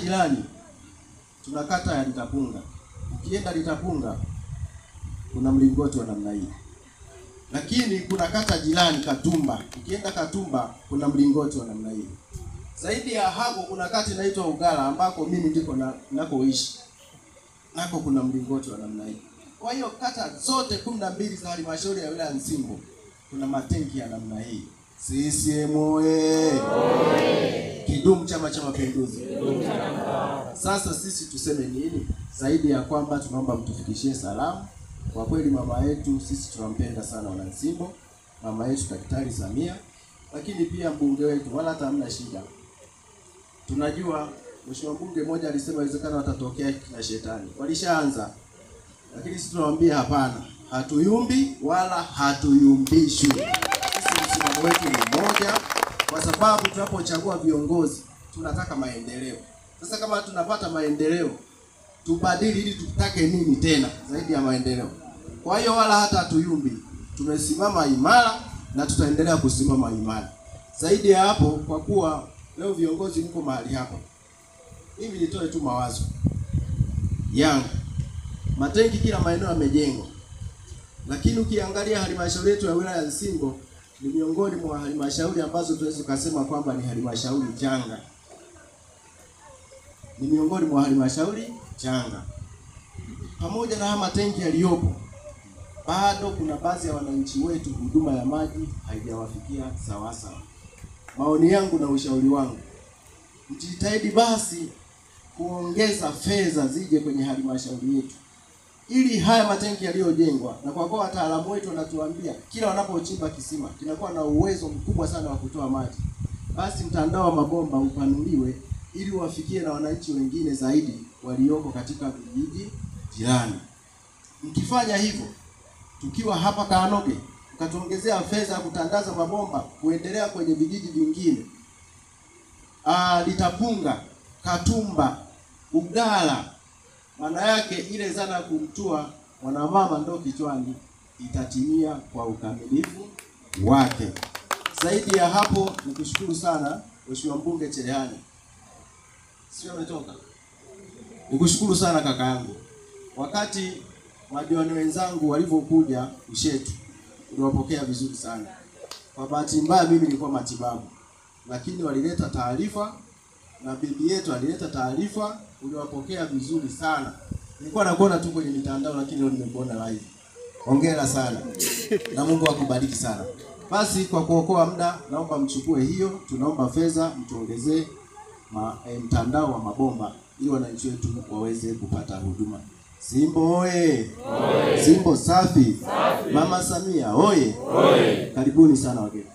jirani tuna kata ya Litapunga. Ukienda Litapunga kuna mlingoti wa namna hii. Lakini kuna kata jirani Katumba. Ukienda Katumba kuna mlingoti wa namna hii. Zaidi ya hapo kuna kata inaitwa Ugala ambako mimi ndiko nakoishi. Nako kuna mlingoti wa namna hii. Kwa hiyo kata zote 12 za halmashauri ya wilaya Nsimbo kuna matenki ya namna hii. CCM oye! Kidumu Chama cha Mapinduzi! Sasa sisi tuseme nini? Zaidi ya kwamba tunaomba mtufikishie salamu. Kwa kweli mama yetu sisi tunampenda sana wana Nsimbo, mama yetu Daktari Samia, lakini pia mbunge wetu wala hata hamna shida. Tunajua mheshimiwa mbunge mmoja alisema inawezekana watatokea na shetani. Walishaanza. Lakini sisi tunawaambia hapana. Hatuyumbi wala hatuyumbishwi. Sisi msimamo wetu ni mmoja, kwa sababu tunapochagua viongozi tunataka maendeleo. Sasa kama tunapata maendeleo, tubadili ili tutake nini tena zaidi ya maendeleo? Kwa hiyo wala hata hatuyumbi. Tumesimama imara na tutaendelea kusimama imara. Zaidi ya hapo, kwa kuwa leo viongozi mko mahali hapa, mimi nitoe tu mawazo yangu. Matenki kila maeneo yamejengwa. Lakini ukiangalia halmashauri yetu ya wilaya ya Nsimbo ni miongoni mwa halmashauri ambazo tunaweza kusema kwamba ni halmashauri changa. Ni miongoni mwa halmashauri changa. Pamoja na haya matenki yaliyopo, bado kuna baadhi ya wananchi wetu huduma ya maji haijawafikia sawa sawa. Maoni yangu na ushauri wangu, mjitahidi basi kuongeza fedha zije kwenye halmashauri yetu, ili haya matenki yaliyojengwa, na kwa kuwa wataalamu wetu wanatuambia kila wanapochimba kisima kinakuwa na uwezo mkubwa sana wa kutoa maji, basi mtandao wa mabomba upanuliwe ili wafikie na wananchi wengine zaidi walioko katika vijiji jirani. Mkifanya hivyo, tukiwa hapa Kaanoge, mkatuongezea fedha kutandaza mabomba kuendelea kwenye vijiji vingine, Litapunga, Katumba, Ugala, maana yake ile zana kumtua mwanamama ndo kichwani itatimia kwa ukamilifu wake. Zaidi ya hapo, nikushukuru sana Mheshimiwa Mbunge Cherehani. Sio umetoka? Nikushukuru sana kaka yangu. Wakati madiwani wenzangu walivyokuja Ushetu, uliwapokea vizuri sana. Kwa bahati mbaya mimi nilikuwa matibabu, lakini walileta taarifa na bibi yetu alileta taarifa, uliwapokea vizuri sana. Nilikuwa nakuona tu kwenye mitandao, lakini leo nimekuona live. Hongera sana. Na Mungu akubariki sana. Basi kwa kuokoa muda, naomba mchukue hiyo, tunaomba fedha mtuongezee mtandao wa mabomba ili wananchi wetu waweze kupata huduma. Nsimbo oye! Nsimbo safi! Mama Samia oye! Karibuni sana wageni.